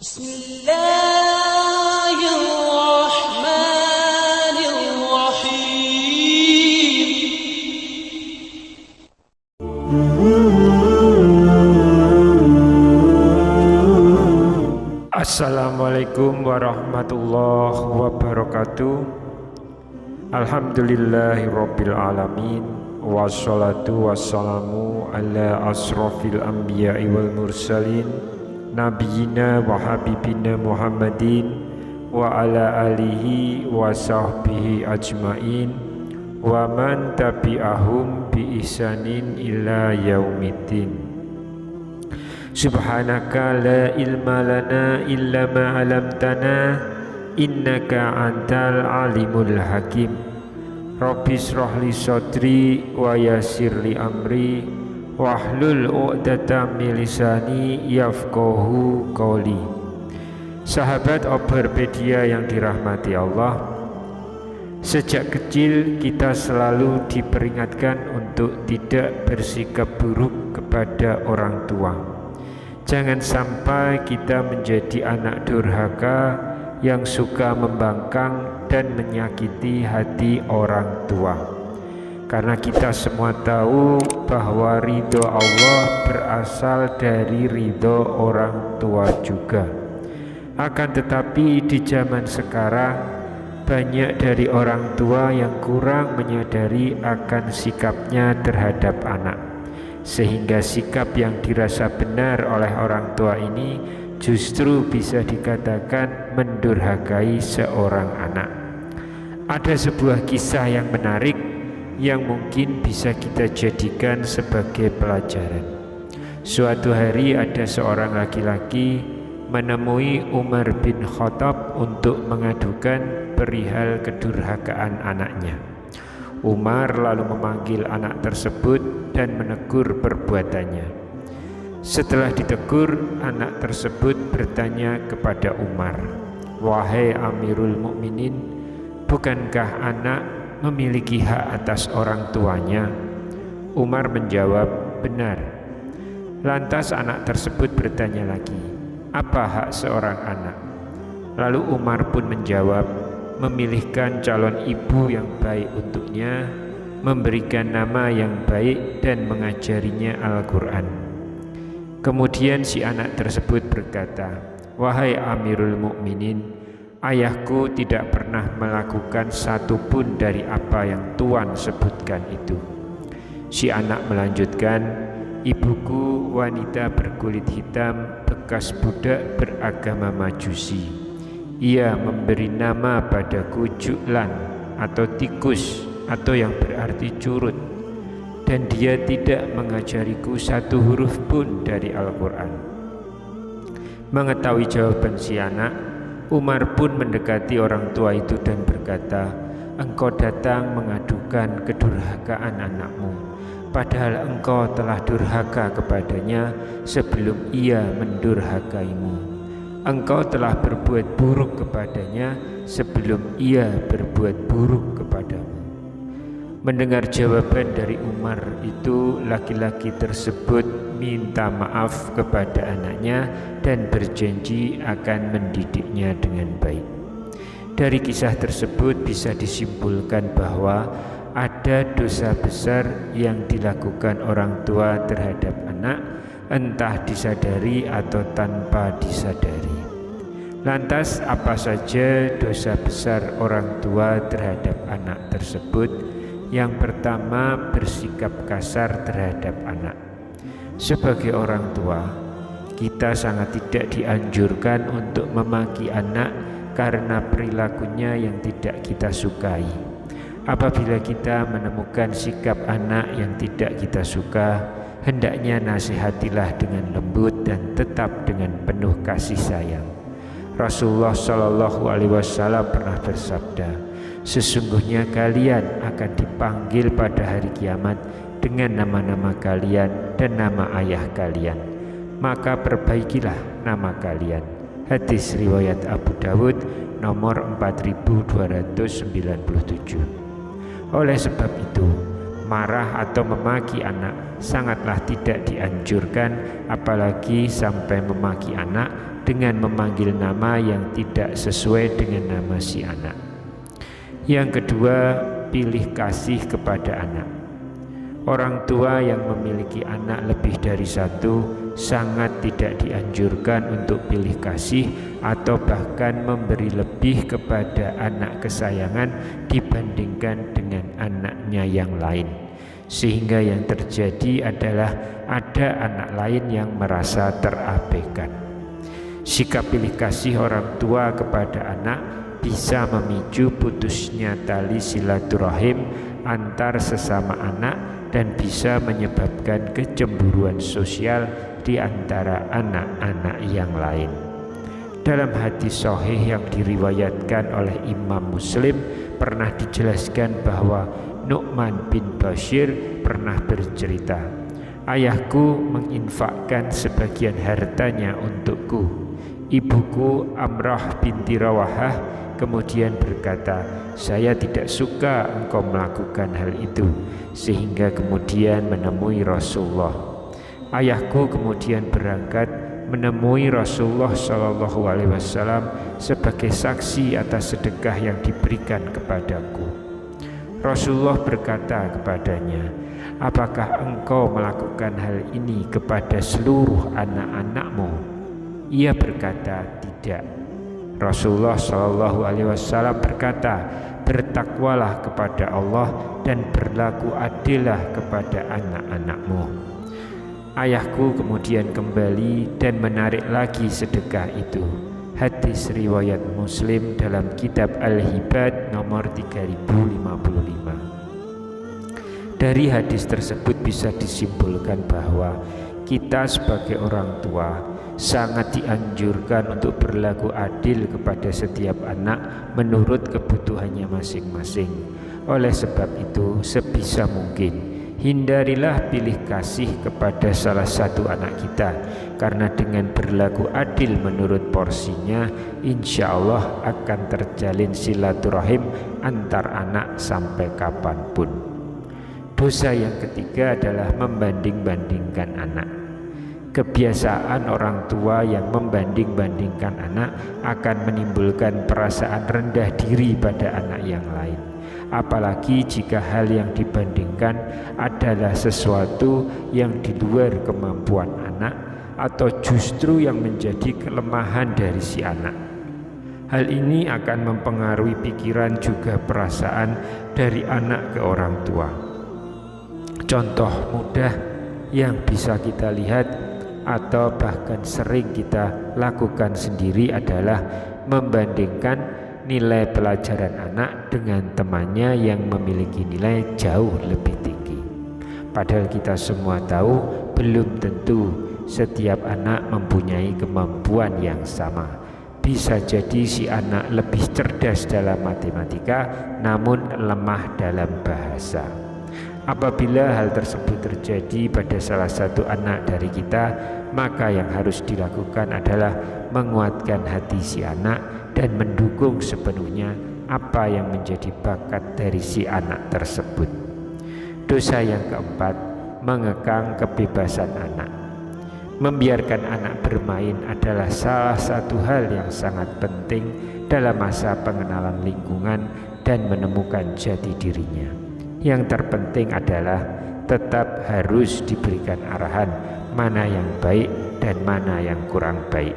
Bismillahirrahmanirrahim. Assalamualaikum warahmatullahi wabarakatuh. Alhamdulillahirabbil alamin. Wassalatu wassalamu ala asrofil anbiya'i wal mursalin nabiyina wa habibina Muhammadin wa ala alihi wa sahbihi ajmain wa man tabi'ahum bi ihsanin ila yaumiddin. Subhanaka la ilma lana illa ma 'allamtana innaka antal alimul hakim. Rabbi shrah li sadri wa yassir li amri wahlul 'uqdatam min lisani yafqahu qawli. Sahabat Overpedia yang dirahmati Allah, sejak kecil kita selalu diperingatkan untuk tidak bersikap buruk kepada orang tua. Jangan sampai kita menjadi anak durhaka yang suka membangkang dan menyakiti hati orang tua. Karena kita semua tahu bahwa ridho Allah berasal dari ridho orang tua juga. Akan tetapi di zaman sekarang banyak dari orang tua yang kurang menyadari akan sikapnya terhadap anak, sehingga sikap yang dirasa benar oleh orang tua ini justru bisa dikatakan mendurhakai seorang anak. Ada sebuah kisah yang menarik yang mungkin bisa kita jadikan sebagai pelajaran. Suatu hari ada seorang laki-laki menemui Umar bin Khattab untuk mengadukan perihal kedurhakaan anaknya. Umar lalu memanggil anak tersebut dan menegur perbuatannya. Setelah ditegur, anak tersebut bertanya kepada Umar, "Wahai Amirul Mukminin, bukankah anak memiliki hak atas orang tuanya?" Umar menjawab, "Benar." Lantas anak tersebut bertanya lagi, "Apa hak seorang anak?" Lalu Umar pun menjawab, "Memilihkan calon ibu yang baik untuknya, memberikan nama yang baik dan mengajarinya Al-Quran." Kemudian si anak tersebut berkata, "Wahai Amirul Mukminin, ayahku tidak pernah melakukan satu pun dari apa yang Tuan sebutkan itu." Si anak melanjutkan, "Ibuku wanita berkulit hitam bekas budak beragama Majusi. Ia memberi nama padaku Ju'lan atau tikus atau yang berarti curut. Dan dia tidak mengajariku satu huruf pun dari Al-Quran." Mengetahui jawaban si anak, Umar pun mendekati orang tua itu dan berkata, "Engkau datang mengadukan kedurhakaan anakmu, padahal engkau telah durhaka kepadanya sebelum ia mendurhakaimu. Engkau telah berbuat buruk kepadanya sebelum ia berbuat buruk kepadamu." Mendengar jawaban dari Umar itu, laki-laki tersebut minta maaf kepada anaknya dan berjanji akan mendidiknya dengan baik. Dari kisah tersebut bisa disimpulkan bahwa ada dosa besar yang dilakukan orang tua terhadap anak, entah disadari atau tanpa disadari. Lantas apa saja dosa besar orang tua terhadap anak tersebut? Yang pertama, bersikap kasar terhadap anak. Sebagai orang tua, kita sangat tidak dianjurkan untuk memaki anak karena perilakunya yang tidak kita sukai. Apabila kita menemukan sikap anak yang tidak kita suka, hendaknya nasihatilah dengan lembut dan tetap dengan penuh kasih sayang. Rasulullah SAW pernah bersabda, "Sesungguhnya kalian akan dipanggil pada hari kiamat dengan nama-nama kalian dan nama ayah kalian. Maka perbaikilah nama kalian." Hadis riwayat Abu Dawud nomor 4297. Oleh sebab itu, marah atau memaki anak sangatlah tidak dianjurkan, apalagi sampai memaki anak dengan memanggil nama yang tidak sesuai dengan nama si anak. Yang kedua, pilih kasih kepada anak. Orang tua yang memiliki anak lebih dari satu sangat tidak dianjurkan untuk pilih kasih atau bahkan memberi lebih kepada anak kesayangan dibandingkan dengan anaknya yang lain, sehingga yang terjadi adalah ada anak lain yang merasa terabaikan. Sikap pilih kasih orang tua kepada anak bisa memicu putusnya tali silaturahim antar sesama anak dan bisa menyebabkan kecemburuan sosial di antara anak-anak yang lain. Dalam hadis sahih yang diriwayatkan oleh Imam Muslim pernah dijelaskan bahwa Nu'man bin Bashir pernah bercerita, ayahku menginfakkan sebagian hartanya untukku. Ibuku Amrah binti Rawahah kemudian berkata, saya tidak suka engkau melakukan hal itu, sehingga kemudian menemui Rasulullah. Ayahku kemudian berangkat menemui Rasulullah SAW sebagai saksi atas sedekah yang diberikan kepadaku. Rasulullah berkata kepadanya, apakah engkau melakukan hal ini kepada seluruh anak-anakmu? Ia berkata, tidak. Rasulullah SAW berkata, bertakwalah kepada Allah dan berlaku adillah kepada anak-anakmu. Ayahku kemudian kembali dan menarik lagi sedekah itu. Hadis riwayat Muslim dalam kitab Al-Hibad nomor 3055. Dari hadis tersebut bisa disimpulkan bahwa kita sebagai orang tua sangat dianjurkan untuk berlaku adil kepada setiap anak menurut kebutuhannya masing-masing. Oleh sebab itu, sebisa mungkin hindarilah pilih kasih kepada salah satu anak kita, karena dengan berlaku adil menurut porsinya, insya Allah akan terjalin silaturahim antar anak sampai kapanpun. Dosa yang ketiga adalah membanding-bandingkan anak. Kebiasaan orang tua yang membanding-bandingkan anak akan menimbulkan perasaan rendah diri pada anak yang lain. Apalagi jika hal yang dibandingkan adalah sesuatu yang di luar kemampuan anak atau justru yang menjadi kelemahan dari si anak. Hal ini akan mempengaruhi pikiran juga perasaan dari anak ke orang tua. Contoh mudah yang bisa kita lihat atau bahkan sering kita lakukan sendiri adalah membandingkan nilai pelajaran anak dengan temannya yang memiliki nilai jauh lebih tinggi. Padahal kita semua tahu belum tentu setiap anak mempunyai kemampuan yang sama. Bisa jadi si anak lebih cerdas dalam matematika namun lemah dalam bahasa. Apabila hal tersebut terjadi pada salah satu anak dari kita, maka yang harus dilakukan adalah menguatkan hati si anak dan mendukung sepenuhnya apa yang menjadi bakat dari si anak tersebut. Dosa yang keempat, mengekang kebebasan anak. Membiarkan anak bermain adalah salah satu hal yang sangat penting dalam masa pengenalan lingkungan dan menemukan jati dirinya. Yang terpenting adalah tetap harus diberikan arahan mana yang baik dan mana yang kurang baik.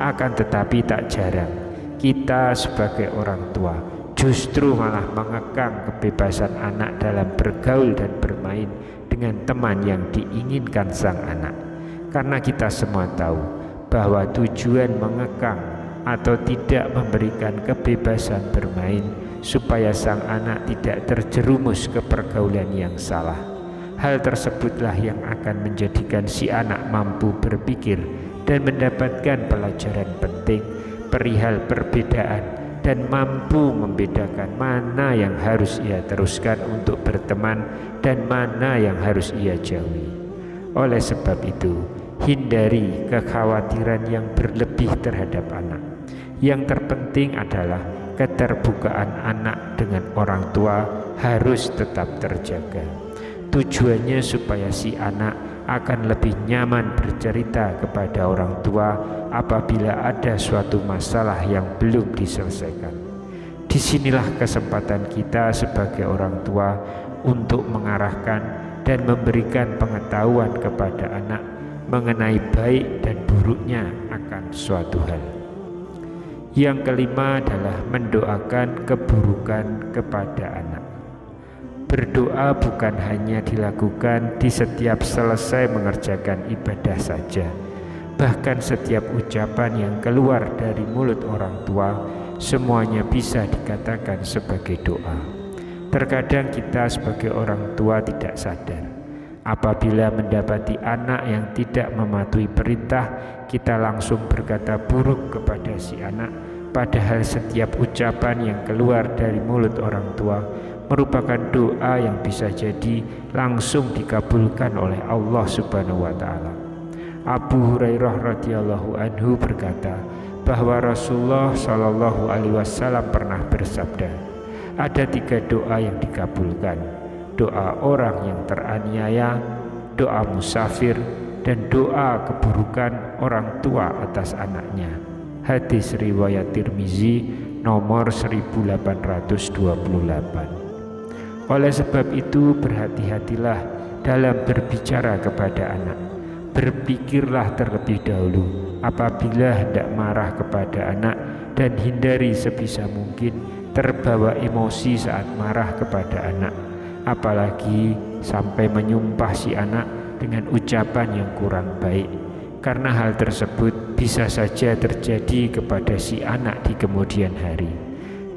Akan tetapi tak jarang kita sebagai orang tua justru malah mengekang kebebasan anak dalam bergaul dan bermain dengan teman yang diinginkan sang anak. Karena kita semua tahu bahwa tujuan mengekang atau tidak memberikan kebebasan bermain supaya sang anak tidak terjerumus ke pergaulan yang salah. Hal tersebutlah yang akan menjadikan si anak mampu berpikir dan mendapatkan pelajaran penting perihal perbedaan dan mampu membedakan mana yang harus ia teruskan untuk berteman dan mana yang harus ia jauhi. Oleh sebab itu, hindari kekhawatiran yang berlebih terhadap anak. Yang terpenting adalah keterbukaan anak dengan orang tua harus tetap terjaga. Tujuannya supaya si anak akan lebih nyaman bercerita kepada orang tua apabila ada suatu masalah yang belum diselesaikan. Disinilah kesempatan kita sebagai orang tua untuk mengarahkan dan memberikan pengetahuan kepada anak mengenai baik dan buruknya akan suatu hal. Yang kelima adalah mendoakan keburukan kepada anak. Berdoa bukan hanya dilakukan di setiap selesai mengerjakan ibadah saja. Bahkan setiap ucapan yang keluar dari mulut orang tua semuanya bisa dikatakan sebagai doa. Terkadang kita sebagai orang tua tidak sadar. Apabila mendapati anak yang tidak mematuhi perintah, kita langsung berkata buruk kepada si anak, padahal setiap ucapan yang keluar dari mulut orang tua merupakan doa yang bisa jadi langsung dikabulkan oleh Allah Subhanahu wa taala. Abu Hurairah radhiyallahu anhu berkata bahwa Rasulullah Shallallahu alaihi wasallam pernah bersabda, ada 3 doa yang dikabulkan: doa orang yang teraniaya, doa musafir, dan doa keburukan orang tua atas anaknya. Hadis riwayat Tirmizi nomor 1828. Oleh sebab itu berhati-hatilah dalam berbicara kepada anak. Berpikirlah terlebih dahulu apabila hendak marah kepada anak, dan hindari sebisa mungkin terbawa emosi saat marah kepada anak, apalagi sampai menyumpah si anak dengan ucapan yang kurang baik, karena hal tersebut bisa saja terjadi kepada si anak di kemudian hari.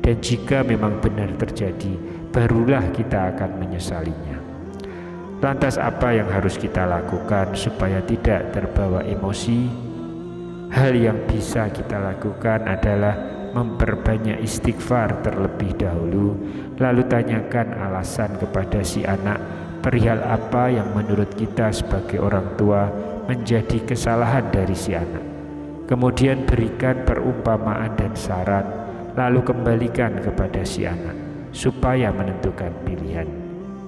Dan jika memang benar terjadi, barulah kita akan menyesalinya. Lantas apa yang harus kita lakukan supaya tidak terbawa emosi? Hal yang bisa kita lakukan adalah memperbanyak istighfar terlebih dahulu, lalu tanyakan alasan kepada si anak perihal apa yang menurut kita sebagai orang tua menjadi kesalahan dari si anak. Kemudian berikan perumpamaan dan saran, lalu kembalikan kepada si anak supaya menentukan pilihan.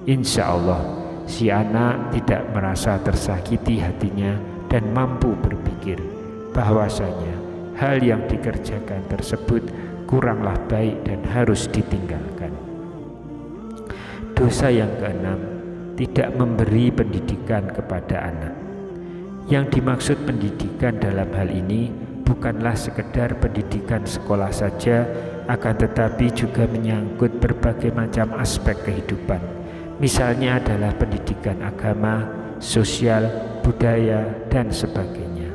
Insya Allah si anak tidak merasa tersakiti hatinya dan mampu berpikir bahwasanya hal yang dikerjakan tersebut kuranglah baik dan harus ditinggalkan. Dosa yang keenam, tidak memberi pendidikan kepada anak. Yang dimaksud pendidikan dalam hal ini bukanlah sekedar pendidikan sekolah saja, akan tetapi juga menyangkut berbagai macam aspek kehidupan. Misalnya adalah pendidikan agama, sosial, budaya, dan sebagainya.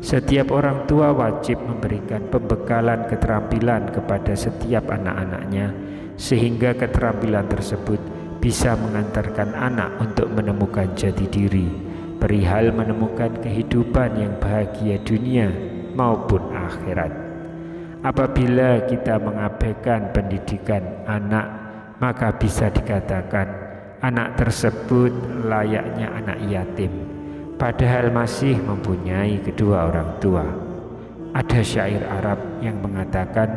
Setiap orang tua wajib memberikan pembekalan keterampilan kepada setiap anak-anaknya, sehingga keterampilan tersebut bisa mengantarkan anak untuk menemukan jati diri, perihal menemukan kehidupan yang bahagia dunia maupun akhirat. Apabila kita mengabaikan pendidikan anak, maka bisa dikatakan anak tersebut layaknya anak yatim, padahal masih mempunyai kedua orang tua. Ada syair Arab yang mengatakan,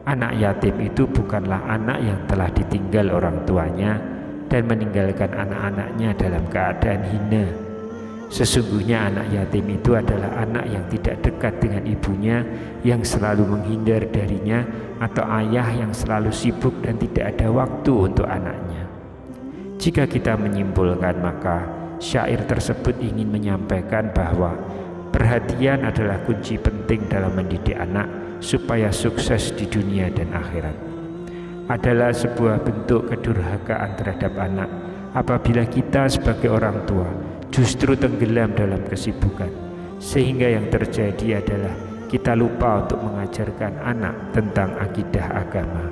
anak yatim itu bukanlah anak yang telah ditinggal orang tuanya dan meninggalkan anak-anaknya dalam keadaan hina. Sesungguhnya anak yatim itu adalah anak yang tidak dekat dengan ibunya, yang selalu menghindar darinya, atau ayah yang selalu sibuk dan tidak ada waktu untuk anaknya. Jika kita menyimpulkan, maka syair tersebut ingin menyampaikan bahwa perhatian adalah kunci penting dalam mendidik anak supaya sukses di dunia dan akhirat. Adalah sebuah bentuk kedurhakaan terhadap anak apabila kita sebagai orang tua justru tenggelam dalam kesibukan, sehingga yang terjadi adalah kita lupa untuk mengajarkan anak tentang akidah agama.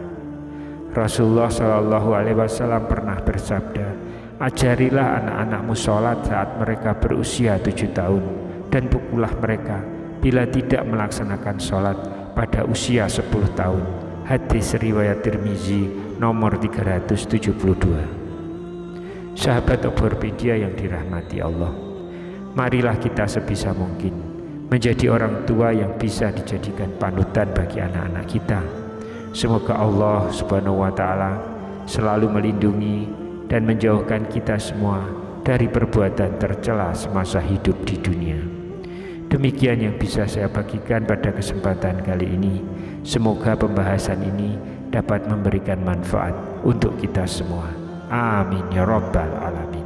Rasulullah Shallallahu alaihi wasallam pernah bersabda, ajarilah anak-anakmu sholat saat mereka berusia 7 tahun, dan pukullah mereka bila tidak melaksanakan sholat pada usia 10 tahun. Hadis riwayat Tirmizi nomor 372. Sahabat Obropedia yang dirahmati Allah, marilah kita sebisa mungkin menjadi orang tua yang bisa dijadikan panutan bagi anak-anak kita. Semoga Allah Subhanahu wa taala selalu melindungi, dan menjauhkan kita semua dari perbuatan tercela semasa hidup di dunia. Demikian yang bisa saya bagikan pada kesempatan kali ini. Semoga pembahasan ini dapat memberikan manfaat untuk kita semua. Amin ya rabbal alamin.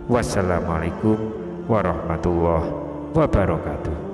Wassalamualaikum warahmatullahi wabarakatuh.